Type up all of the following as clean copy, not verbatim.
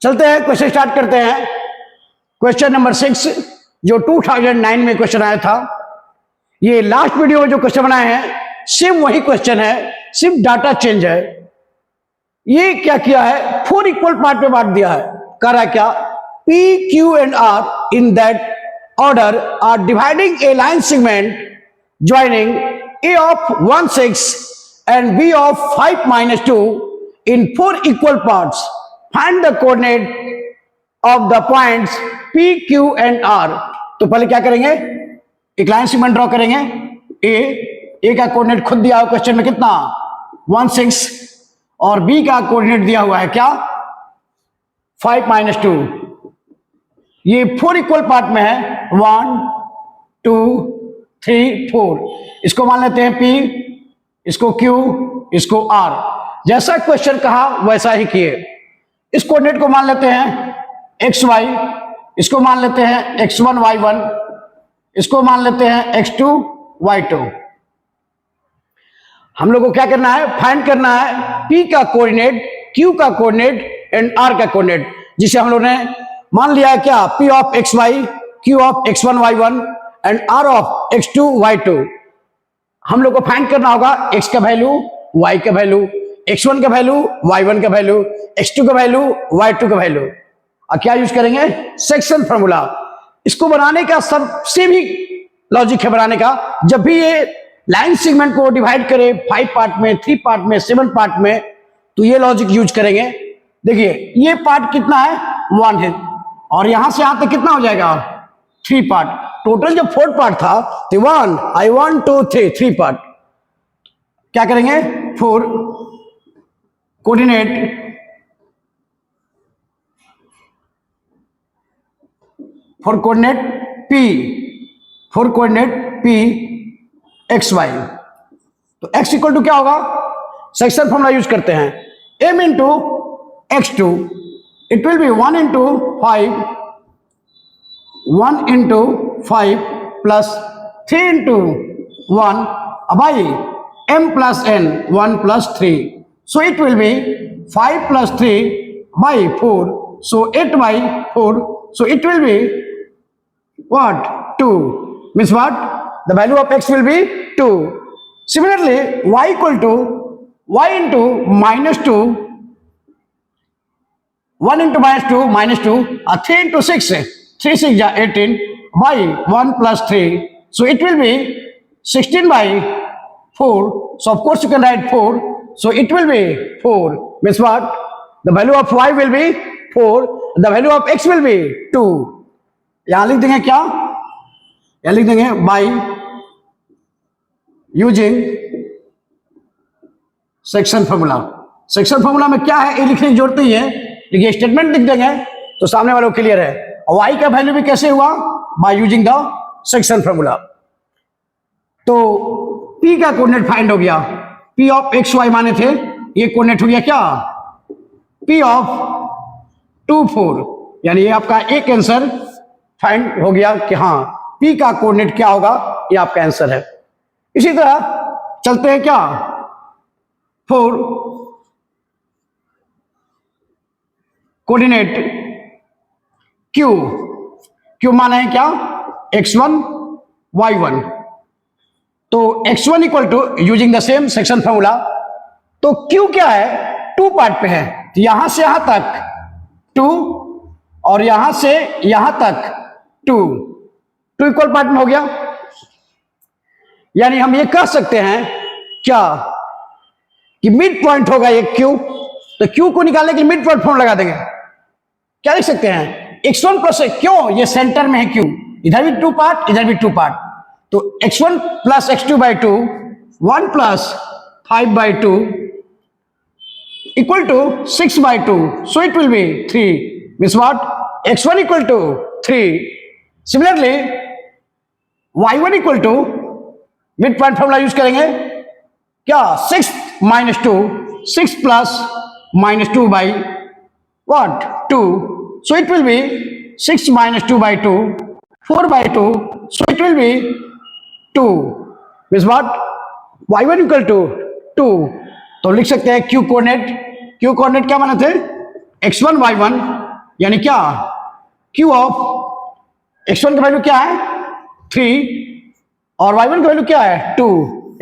चलते हैं, question start करते हैं। क्वेश्चन नंबर 6 जो 2009 में क्वेश्चन आया था, ये लास्ट वीडियो में जो क्वेश्चन बनाए हैं सिर्फ वही क्वेश्चन है, सिर्फ डाटा चेंज है। ये क्या किया है, 4 इक्वल पार्ट में बांट दिया है। कह रहा है क्या, P, Q and R in that order are dividing a line segment joining A of 1/6 and B of 5-2 in 4 equal parts. Find the coordinate of the points P, Q and R. तो पहले क्या करेंगे, एक line segment draw करेंगे। ए का coordinate खुद दिया हुआ क्वेश्चन में कितना 1/6 और बी का कोऑर्डिनेट दिया हुआ है क्या 5-2। ये 4 इक्वल पार्ट में है, 1 2 3 4। इसको मान लेते हैं P, इसको Q, इसको R। जैसा क्वेश्चन कहा वैसा ही किए। इस कोऑर्डिनेट को मान लेते हैं XY, इसको मान लेते हैं X1 Y1, इसको मान लेते हैं X2 Y2। हम लोग को क्या करना है, फाइंड करना है P का कोऑर्डिनेट, Q का कोऑर्डिनेट एंड R का कोऑर्डिनेट, जिसे हम लोग ने मान लिया है क्या P of XY, Q of X1 Y1 and R of X2 Y2। हम लोग को फाइंड करना होगा X का वैल्यू, Y का वैल्यू, X1 का वैल्यू, Y1 का वैल्यू, X2 का वैल्यू, Y2 का वैल्यू। और क्या यूज करेंगे, सेक्शन फॉर्मूला। इसको बनाने का सबसे भी लॉजिक है बनाने का, जब भी ये लाइन सेगमेंट को डिवाइड करे 5 पार्ट में, 3 पार्ट में, 7 पार्ट में, तो ये लॉजिक यूज करेंगे। देखिए ये पार्ट कितना है 1 है और यहां से यहां तक कितना हो जाएगा 3 पार्ट। टोटल जब 4 पार्ट था तो 1 2 3 पार्ट। क्या करेंगे, 4 कोऑर्डिनेट P XY। तो x इक्वल टू क्या होगा, सेक्शन फॉर्मूला यूज करते हैं, m into x2, it will be 1 into 5 plus 3 into 1 by m plus n 1 plus 3। So it will B 5 plus 3 by 4, so 8 by 4, so it will be what 2, means what the value of x will be 2. Similarly y equal to y into -2, 1 into -2 3 into 6, 3 6 ja 18 by 1 plus 3, so it will be 16 by 4. So of course you can write 4, so it will be 4, means what the value of y will be 4, the value of x will be 2. यहां लिख देंगे क्या, यहां लिख देंगे by using section formula. Section formula में क्या है ये लिखने की जरूरत नहीं है, लेकिन स्टेटमेंट लिख देंगे तो सामने वालों को क्लियर है। और y का वैल्यू भी कैसे हुआ, by using the section formula. तो P का कोऑर्डिनेट फाइंड हो गया, P ऑफ XY माने थे, ये कोऑर्डिनेट हो गया क्या P ऑफ 2 4, यानी ये आपका एक आंसर फाइंड हो गया कि हाँ P का कोऑर्डिनेट क्या होगा, ये आपका आंसर है। इसी तरह चलते हैं क्या 4 कोऑर्डिनेट Q माना है क्या X1 Y1। तो X1 equal to using the same section formula, तो Q क्या है 2 पार्ट पे है, तो यहां से यहां तक 2 और यहां से यहां तक 2 इक्वल पार्ट में हो गया। यानी हम ये कह सकते हैं क्या कि मिड पॉइंट होगा ये Q, तो Q को निकालने के लिए मिड पॉइंट फॉर्म लगा देंगे। क्या लिख सकते हैं X1 प्लस, क्यों ये सेंटर में है Q, इधर भी 2 पार्ट इधर भी 2 पार्ट, तो X1 plus X2 by 2 1 plus 5 by 2 equal to 6 by 2, so it will be 3, means what x1 equal to 3. Similarly y1 equal to mid point formula use करेंगे क्या 6 minus 2, 6 plus -2 by what 2, so it will be 6 minus 2 by 2, 4 by 2, so it will be 2, means what y1 equal to 2. तो लिख सकते हैं Q coordinate क्या माने थे x1 y1 यानी क्या, Q ऑफ x1 का वैल्यू क्या है 3 और y1 का वैल्यू क्या है 2,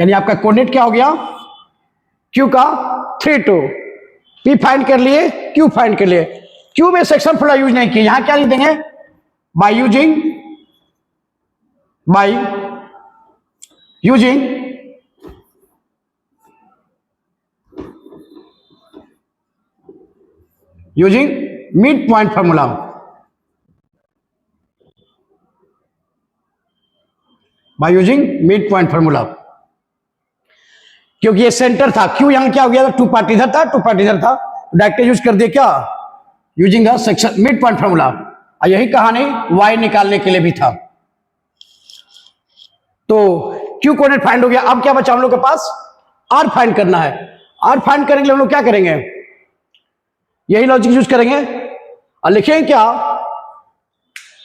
यानी आपका कोऑर्डिनेट क्या हो गया Q का 3 2। P फाइंड कर लिए, Q फाइंड कर लिए। Q में सेक्शन फॉर्मूला यूज नहीं किया, यहां क्या लिख देंगे by using mid point formula. By using mid point formula, क्योंकि ये सेंटर था, Q यहां क्या हो गया था, 2 पार्ट इधर था 2 पार्ट इधर था, डायरेक्ट यूज कर दिया क्या using the section mid point formula. और यही कहानी y निकालने के लिए भी था। तो Q कोऑर्डिनेट फाइंड हो गया। अब क्या बचा हम लोग के पास, R फाइंड करना है। R फाइंड करने के लिए हम लोग क्या करेंगे, यही लॉजिक यूज करेंगे और लिखेंगे क्या,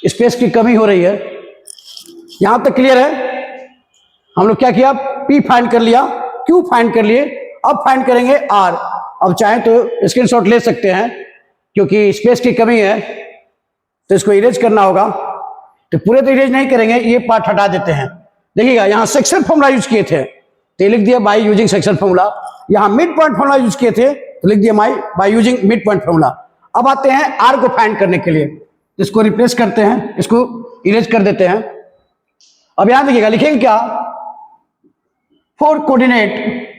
स्पेस की कमी हो रही है, यहां तक क्लियर है। हम लोग क्या किया, P फाइंड कर लिया, Q फाइंड कर लिए, अब फाइंड करेंगे R। अब चाहे तो स्क्रीनशॉट ले सकते हैं, क्योंकि स्पेस की कमी है तो इसको इरेज करना होगा, तो पूरे तो इरेज नहीं करेंगे, ये पार्ट हटा देते हैं। देखिएगा यहां सेक्शन फॉर्मूला यूज किए थे तो लिख दिया बाय यूजिंग सेक्शन फॉर्मूला, यहां मिड पॉइंट फॉर्मूला यूज किए थे तो लिख दिया by using mid point formula. अब आते हैं R को फाइंड करने के लिए, इसको रिप्लेस करते हैं, इसको इरेज कर देते हैं। अब यहां देखिएगा लिखेंगे क्या, फोर कोऑर्डिनेट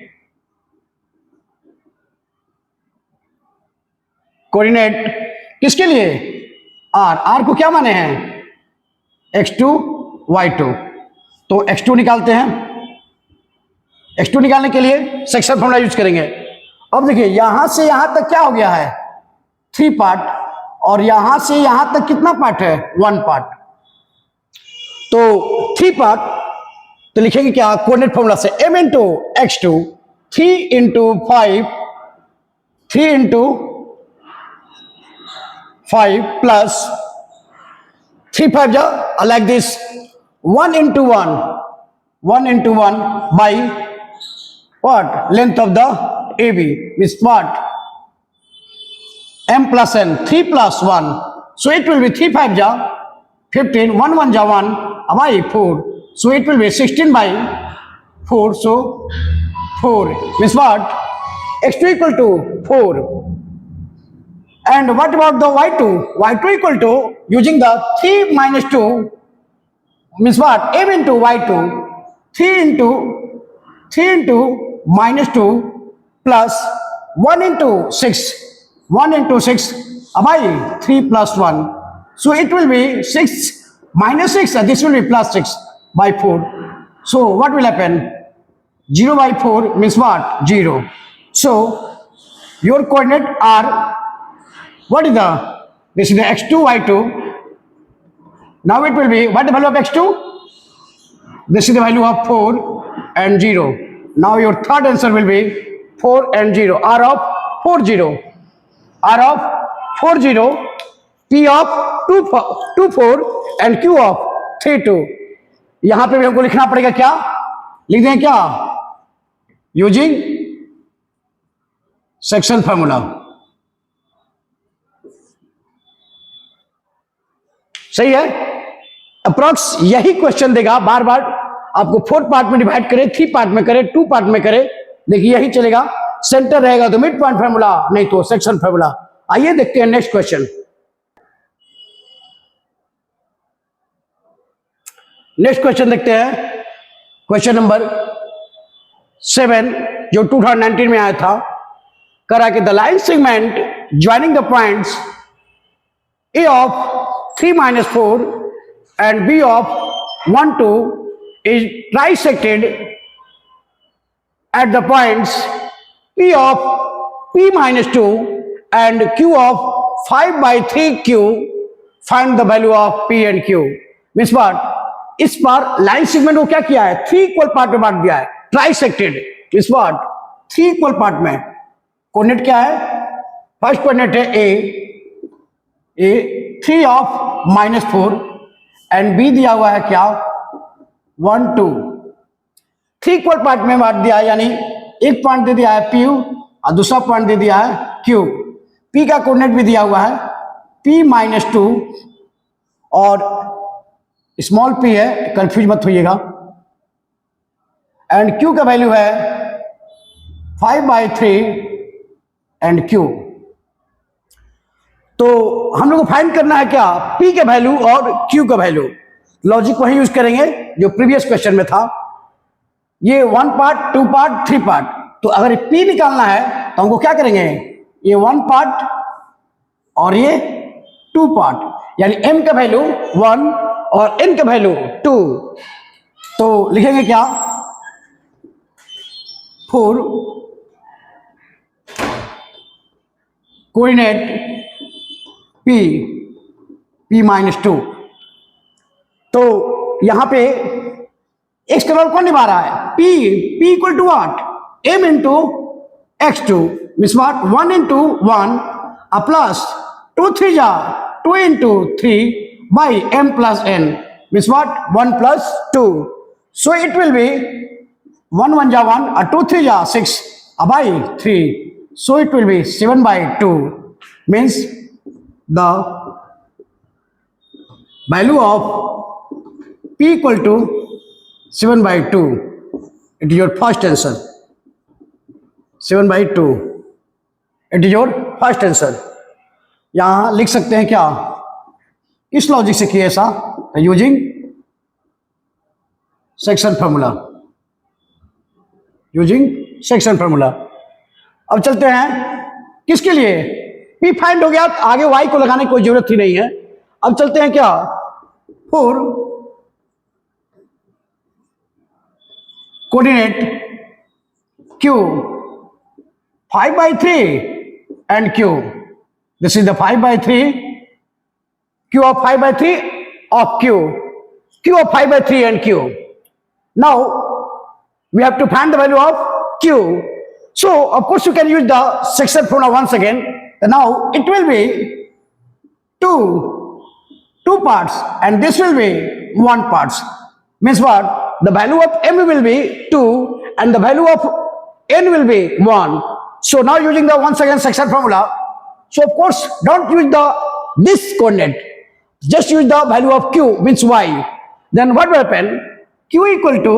किसके लिए, R को क्या माने हैं x2 y2, तो x2 निकालते हैं। x2 निकालने के लिए सेक्शन फॉर्मूला यूज करेंगे। अब देखिए यहां से यहां तक क्या हो गया है 3 पार्ट, और यहां से यहां तक कितना पार्ट है 1 पार्ट, तो 3 पार्ट, तो लिखेंगे क्या कोऑर्डिनेट फॉर्मूला से m into x2 3 into 5 plus 3 5 जा like this 1 into 1 by what length of the AB is what m plus n 3 plus 1, so it will be 3 5 ja 15 1 1 ja 1 by 4, so it will be 16 by 4, so 4 means what x2 equal to 4. And what about the y2 equal to, using the 3 minus 2 means what m into y2 3 into minus 2 plus 1 into 6 by 3 plus 1, so it will be 6 minus 6, this will be plus 6 by 4, so what will happen 0 by 4 means what 0. So your coordinate are, what is the, this is the x2 y2, now it will be what the value of x2, this is the value of 4 and 0. Now your third answer will be 4 and 0, R of 4 0, P of 2 4 and Q of 3 2। यहां पे भी हमको लिखना पड़ेगा क्या, लिख दें क्या यूजिंग सेक्शन फॉर्मूला। सही है, अप्रॉक्स यही क्वेश्चन देगा, बार बार आपको 4 पार्ट में डिवाइड करे, 3 पार्ट में करे, 2 पार्ट में करे, देखिए यही चलेगा। सेंटर रहेगा तो मिड पॉइंट फार्मूला, नहीं तो सेक्शन फार्मूला। आइए देखते हैं नेक्स्ट क्वेश्चन। नेक्स्ट क्वेश्चन देखते हैं, क्वेश्चन नंबर 7 जो 2019 में आया था, करा कि the line segment joining the points A of 3 minus 4 and B of 1 2 is trisected at the points P of P minus 2 and Q of 5 by 3Q. Find the value of P and Q. Means what? इस बार line segment को क्या किया है, 3 equal part में बांट दिया है, trisected. Means what, 3 equal part में। कोऑर्डिनेट क्या है, फर्स्ट कोऑर्डिनेट है ए 3 ऑफ -4 एंड बी दिया हुआ है क्या 1 2। 3 इक्वल पार्ट में बांट दिया है, यानी एक पॉइंट दे दिया है P और दूसरा पॉइंट दे दिया है Q। P का कोऑर्डिनेट भी दिया हुआ है p माइनस 2 और स्मॉल p है, कंफ्यूज मत होइएगा, एंड q का वैल्यू है 5/3 एंड q। तो हम लोग को फाइंड करना है क्या, p का वैल्यू और q का वैल्यू। लॉजिक वही यूज करेंगे जो प्रीवियस क्वेश्चन में था। ये 1 पार्ट, 2 पार्ट, 3 पार्ट। तो अगर p निकालना है तो हमको क्या करेंगे, ये 1 पार्ट और ये 2 पार्ट, यानी m का वैल्यू 1 और n का वैल्यू 2। तो लिखेंगे क्या, 4 कोऑर्डिनेट p माइनस 2। तो यहां पे x का रोल कौन निभा रहा है, p equal to what, m into x2 means what 1 into 1 plus 2 3 जा 2 into 3 by m plus n means what 1 plus 2। So it will be 1 1 जा 1 और 2 3 जा 6 by 3। So it will be 7/2 means the value of p equal to 7/2. It is your first answer. 7/2. It is your first answer. यहां लिख सकते हैं क्या, इस logic से किया ऐसा, using section formula, using section formula. अब चलते हैं किसके लिए, p फाइंड हो गया, आगे y को लगाने की कोई जरूरत ही नहीं है। अब चलते हैं क्या, 4 coordinate q 5/3 and q। This is the 5/3, q of 5/3 of q of 5/3 and q। Now we have to find the value of q. So of course you can use the section formula once again. Now it will be two parts and this will be 1 parts. Means what? The value of m will be 2 and the value of n will be 1. So now using the once again section formula. So of course don't use this coordinate. Just use the value of q means y. Then what will happen? Q equal to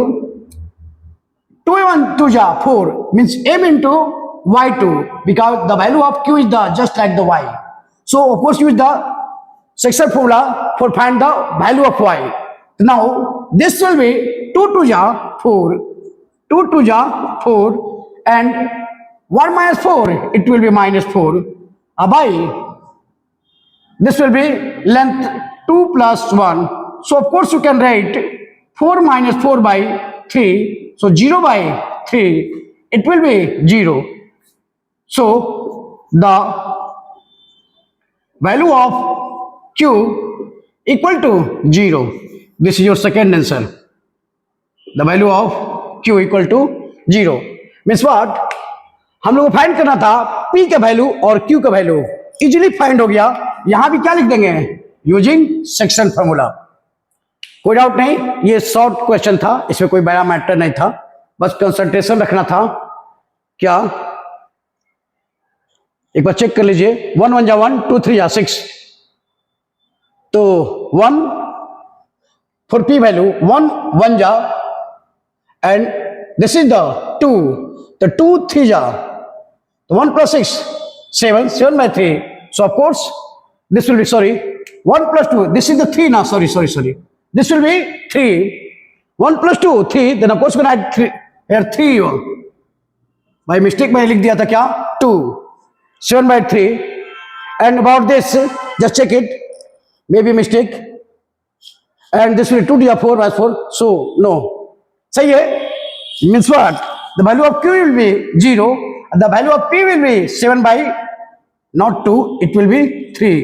2 1 2 ja 4 means m into y2 because the value of q is just like the y. So of course use the section formula for find the value of y. Now this will be 2 2 ja 4, 2 2 ja 4 and 1 minus 4 it will be minus 4 by this will be length 2 plus 1. So of course you can write 4 minus 4 by 3. So 0/3 it will be 0. So the value of q equal to 0. This is your second answer. The value of q equal to 0 means what? हम लोग को find करना था p का value और q का value, easily find हो गया। यहां भी क्या लिख देंगे, यूजिंग सेक्शन फॉर्मूला। कोई डाउट नहीं, ये शॉर्ट क्वेश्चन था, इसमें कोई बड़ा मैटर नहीं था, बस कंसंट्रेशन रखना था। क्या एक बार चेक कर लीजिए, 1 1 जा 1 2 3 जा 6। तो 1 फॉर p वैल्यू 1 1 जा एंड दिस इज द 2, तो 2 3 जा, तो 1 plus 6 7 7/3। So of course this will be 1 plus 2, this is the 3 now, sorry, this will be 3, 1 plus 2 3, then of course we're gonna add 3 here 3 by mistake मैंने लिख दिया था क्या 2 7/3 and about this just check it, maybe mistake and this will be 2 to 4 by 4, so no, सही है। means what? The value of q will be 0 and the value of p will be 7 by not 2, it will be 3।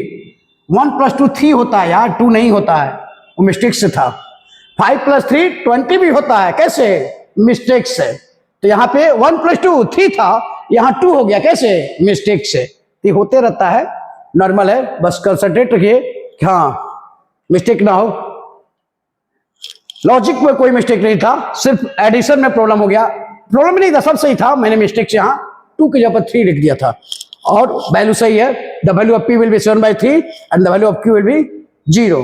1 plus 2 3 होता है यार, 2 नहीं होता है, वो mistake से था। 5 plus 3 20 भी होता है, कैसे, मिस्टेक से। तो यहाँ पे 1 plus 2 3 था, यहाँ 2 हो गया, कैसे, मिस्टेक से। ये होते रहता है, नॉर्मल है, बस कंसंट्रेट रखिए कि हाँ मिस्टेक ना हो। लॉजिक में कोई मिस्टेक नहीं था, सिर्फ एडिशन में प्रॉब्लम हो गया। प्रॉब्लम नहीं था, सब सही था, मैंने मिस्टेक से यहाँ 2 की जगह पर 3 लिख दिया था और वैल्यू सही है। The value of p will be 7/3 and the value of q will be 0।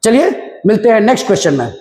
चलिए मिलते हैं नेक्स्ट क्वेश्चन में।